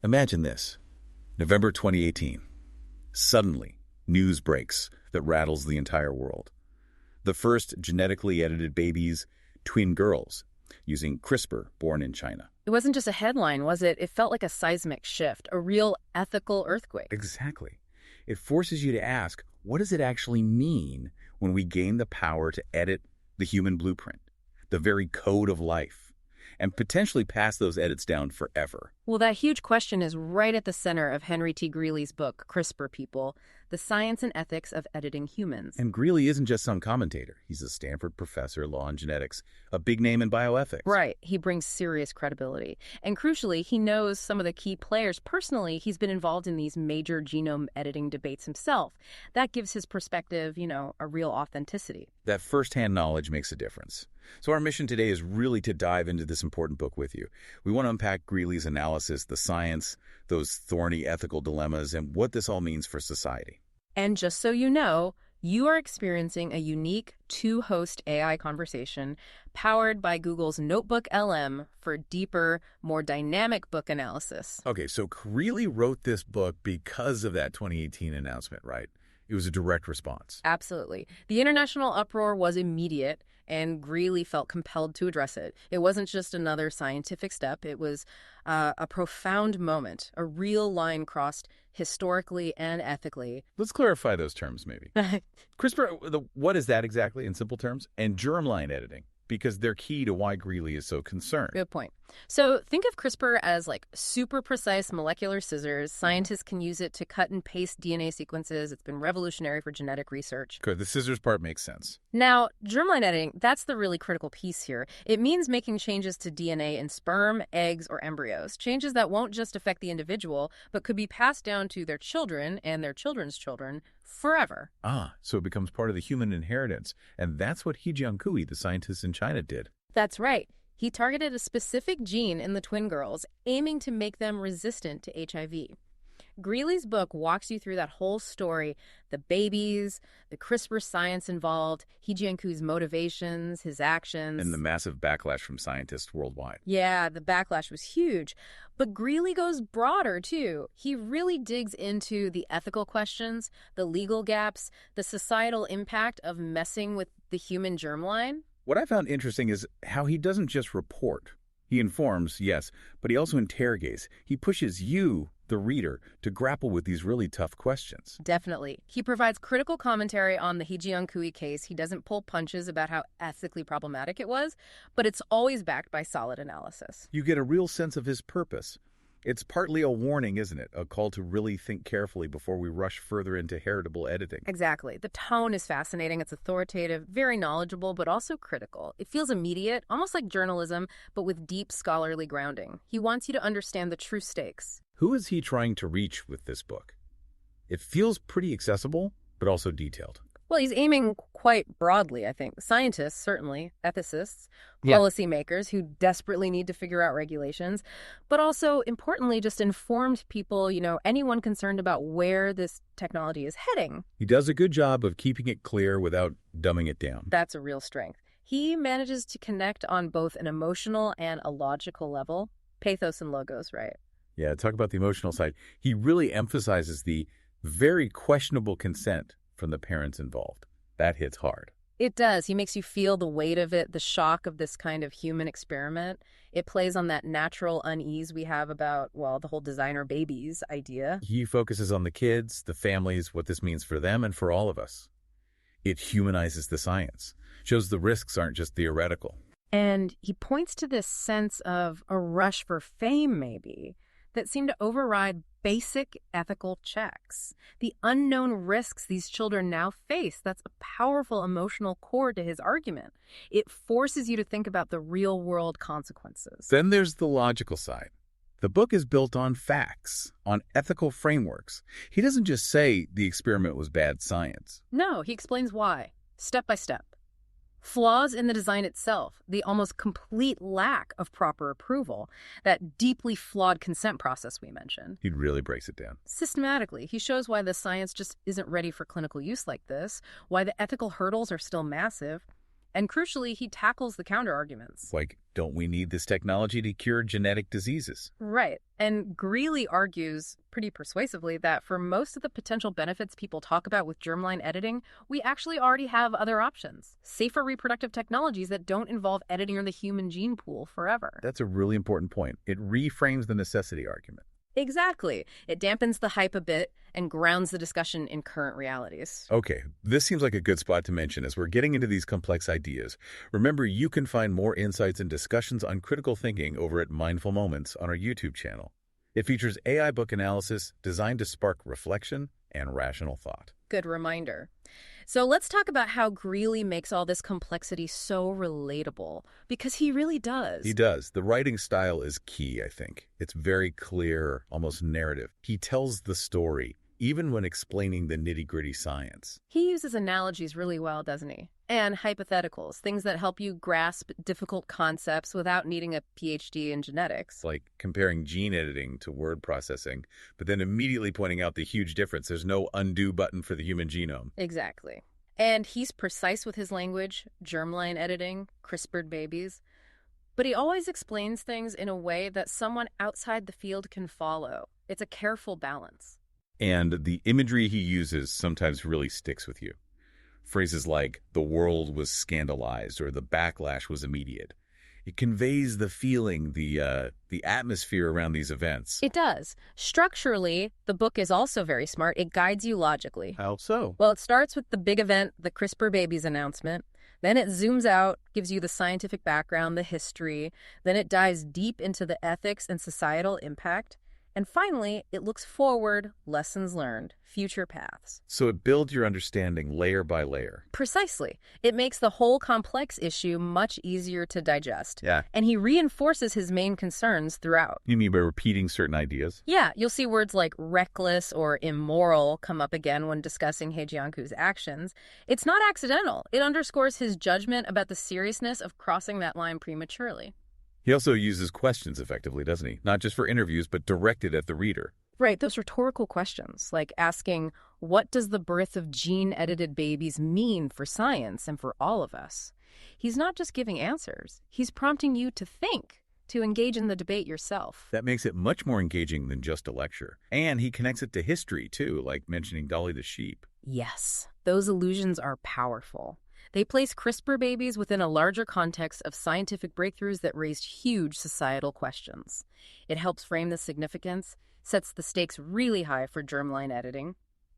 Imagine this. November 2018. Suddenly, news breaks that rattles the entire world. The first genetically edited babies, twin girls, using CRISPR, born in China. It wasn't just a headline, was it? It felt like a seismic shift, a real ethical earthquake. Exactly. It forces you to ask, what does it actually mean when we gain the power to edit the human blueprint, the very code of life, and potentially pass those edits down forever? Well, that huge question is right at the center of Henry T. Greely's book, CRISPR People, The Science and Ethics of Editing Humans. And Greely isn't just some commentator. He's a Stanford professor of law and genetics, a big name in bioethics. Right. He brings serious credibility. And crucially, he knows some of the key players personally. He's been involved in these major genome editing debates himself. That gives his perspective, a real authenticity. That firsthand knowledge makes a difference. So our mission today is really to dive into this important book with you. We want to unpack Greely's analysis, the science, those thorny ethical dilemmas, and what this all means for society. And just so you know, you are experiencing a unique two-host AI conversation powered by Google's NotebookLM for deeper, more dynamic book analysis. Okay, so Greely wrote this book because of that 2018 announcement, right? It was a direct response. Absolutely. The international uproar was immediate, and Greely felt compelled to address it. It wasn't just another scientific step. It was a profound moment, a real line crossed historically and ethically. Let's clarify those terms, maybe. CRISPR, what is that exactly in simple terms? And germline editing, because they're key to why Greely is so concerned. Good point. So think of CRISPR as like super precise molecular scissors. Scientists can use it to cut and paste DNA sequences. It's been revolutionary for genetic research. Good. The scissors part makes sense. Now, germline editing, that's the really critical piece here. It means making changes to DNA in sperm, eggs, or embryos. Changes that won't just affect the individual, but could be passed down to their children and their children's children forever. So it becomes part of the human inheritance. And that's what He Jiankui, the scientist in China, did. That's right. He targeted a specific gene in the twin girls, aiming to make them resistant to HIV. Greely's book walks you through that whole story, the babies, the CRISPR science involved, He Jiankui's motivations, his actions. And the massive backlash from scientists worldwide. Yeah, the backlash was huge. But Greely goes broader, too. He really digs into the ethical questions, the legal gaps, the societal impact of messing with the human germline. What I found interesting is how he doesn't just report. He informs, yes, but he also interrogates. He pushes you, the reader, to grapple with these really tough questions. Definitely. He provides critical commentary on the He Jiankui case. He doesn't pull punches about how ethically problematic it was, but it's always backed by solid analysis. You get a real sense of his purpose. It's partly a warning, isn't it? A call to really think carefully before we rush further into heritable editing. Exactly. The tone is fascinating. It's authoritative, very knowledgeable, but also critical. It feels immediate, almost like journalism, but with deep scholarly grounding. He wants you to understand the true stakes. Who is he trying to reach with this book? It feels pretty accessible, but also detailed. Well, he's aiming quite broadly, I think. Scientists, certainly, ethicists, Yeah. policymakers who desperately need to figure out regulations, but also, importantly, just informed people, anyone concerned about where this technology is heading. He does a good job of keeping it clear without dumbing it down. That's a real strength. He manages to connect on both an emotional and a logical level. Pathos and logos, right? Yeah, talk about the emotional side. He really emphasizes the very questionable consent from the parents involved. That hits hard. It does. He makes you feel the weight of it, the shock of this kind of human experiment. It plays on that natural unease we have about, the whole designer babies idea. He focuses on the kids, the families, what this means for them and for all of us. It humanizes the science, shows the risks aren't just theoretical. And he points to this sense of a rush for fame, maybe, that seem to override basic ethical checks. The unknown risks these children now face, that's a powerful emotional core to his argument. It forces you to think about the real-world consequences. Then there's the logical side. The book is built on facts, on ethical frameworks. He doesn't just say the experiment was bad science. No, he explains why, step by step. Flaws in the design itself, the almost complete lack of proper approval, that deeply flawed consent process we mentioned. He really breaks it down. Systematically, he shows why the science just isn't ready for clinical use like this, why the ethical hurdles are still massive. And crucially, he tackles the counter-arguments. Like, don't we need this technology to cure genetic diseases? Right. And Greely argues pretty persuasively that for most of the potential benefits people talk about with germline editing, we actually already have other options. Safer reproductive technologies that don't involve editing the human gene pool forever. That's a really important point. It reframes the necessity argument. Exactly. It dampens the hype a bit and grounds the discussion in current realities. Okay, this seems like a good spot to mention as we're getting into these complex ideas. Remember, you can find more insights and discussions on critical thinking over at Mindful Moments on our YouTube channel. It features AI book analysis designed to spark reflection and rational thought. Good reminder. So let's talk about how Greely makes all this complexity so relatable, because he really does. He does. The writing style is key, I think. It's very clear, almost narrative. He tells the story, even when explaining the nitty-gritty science. He uses analogies really well, doesn't he? And hypotheticals, things that help you grasp difficult concepts without needing a PhD in genetics. Like comparing gene editing to word processing, but then immediately pointing out the huge difference. There's no undo button for the human genome. Exactly. And he's precise with his language, germline editing, CRISPRed babies. But he always explains things in a way that someone outside the field can follow. It's a careful balance. And the imagery he uses sometimes really sticks with you. Phrases like, the world was scandalized, or the backlash was immediate. It conveys the feeling, the atmosphere around these events. It does. Structurally, the book is also very smart. It guides you logically. How so? Well, it starts with the big event, the CRISPR babies announcement. Then it zooms out, gives you the scientific background, the history. Then it dives deep into the ethics and societal impact. And finally, it looks forward, lessons learned, future paths. So it builds your understanding layer by layer. Precisely. It makes the whole complex issue much easier to digest. Yeah. And he reinforces his main concerns throughout. You mean by repeating certain ideas? Yeah, you'll see words like reckless or immoral come up again when discussing He Jiankui's actions. It's not accidental. It underscores his judgment about the seriousness of crossing that line prematurely. He also uses questions effectively, doesn't he? Not just for interviews, but directed at the reader. Right, those rhetorical questions, like asking, what does the birth of gene-edited babies mean for science and for all of us? He's not just giving answers. He's prompting you to think, to engage in the debate yourself. That makes it much more engaging than just a lecture. And he connects it to history, too, like mentioning Dolly the sheep. Yes, those allusions are powerful. They place CRISPR babies within a larger context of scientific breakthroughs that raised huge societal questions. It helps frame the significance, sets the stakes really high for germline editing.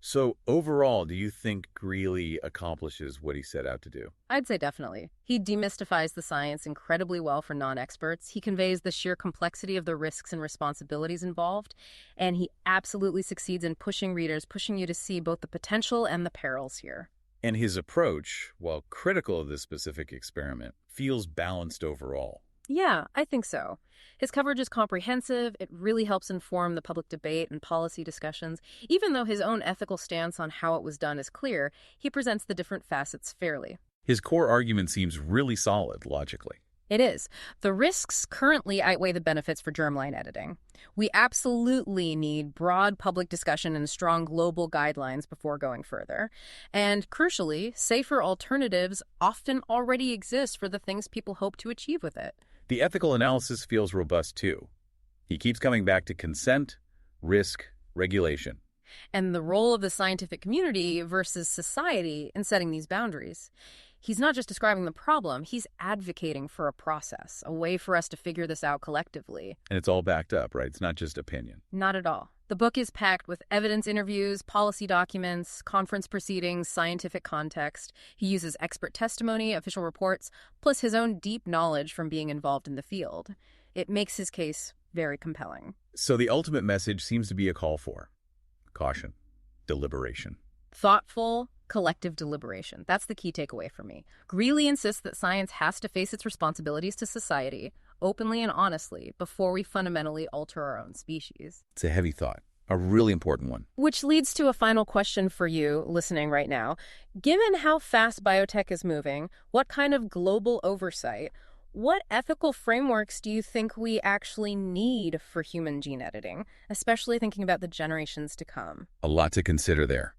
So overall, do you think Greely accomplishes what he set out to do? I'd say definitely. He demystifies the science incredibly well for non-experts. He conveys the sheer complexity of the risks and responsibilities involved, and he absolutely succeeds in pushing readers, pushing you to see both the potential and the perils here. And his approach, while critical of this specific experiment, feels balanced overall. Yeah, I think so. His coverage is comprehensive. It really helps inform the public debate and policy discussions. Even though his own ethical stance on how it was done is clear, he presents the different facets fairly. His core argument seems really solid, logically. It is. The risks currently outweigh the benefits for germline editing. We absolutely need broad public discussion and strong global guidelines before going further. And crucially, safer alternatives often already exist for the things people hope to achieve with it. The ethical analysis feels robust, too. He keeps coming back to consent, risk, regulation. And the role of the scientific community versus society in setting these boundaries. He's not just describing the problem, he's advocating for a process, a way for us to figure this out collectively. And it's all backed up, right? It's not just opinion. Not at all. The book is packed with evidence interviews, policy documents, conference proceedings, scientific context. He uses expert testimony, official reports, plus his own deep knowledge from being involved in the field. It makes his case very compelling. So the ultimate message seems to be a call for caution, deliberation. Thoughtful, collective deliberation. That's the key takeaway for me. Greely insists that science has to face its responsibilities to society, openly and honestly, before we fundamentally alter our own species. It's a heavy thought, a really important one. Which leads to a final question for you listening right now. Given how fast biotech is moving, what kind of global oversight, what ethical frameworks do you think we actually need for human gene editing, especially thinking about the generations to come? A lot to consider there.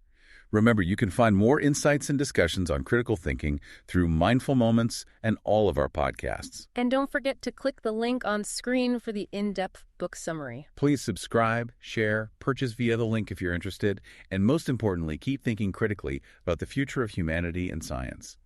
Remember, you can find more insights and discussions on critical thinking through Mindful Moments and all of our podcasts. And don't forget to click the link on screen for the in-depth book summary. Please subscribe, share, purchase via the link if you're interested, and most importantly, keep thinking critically about the future of humanity and science.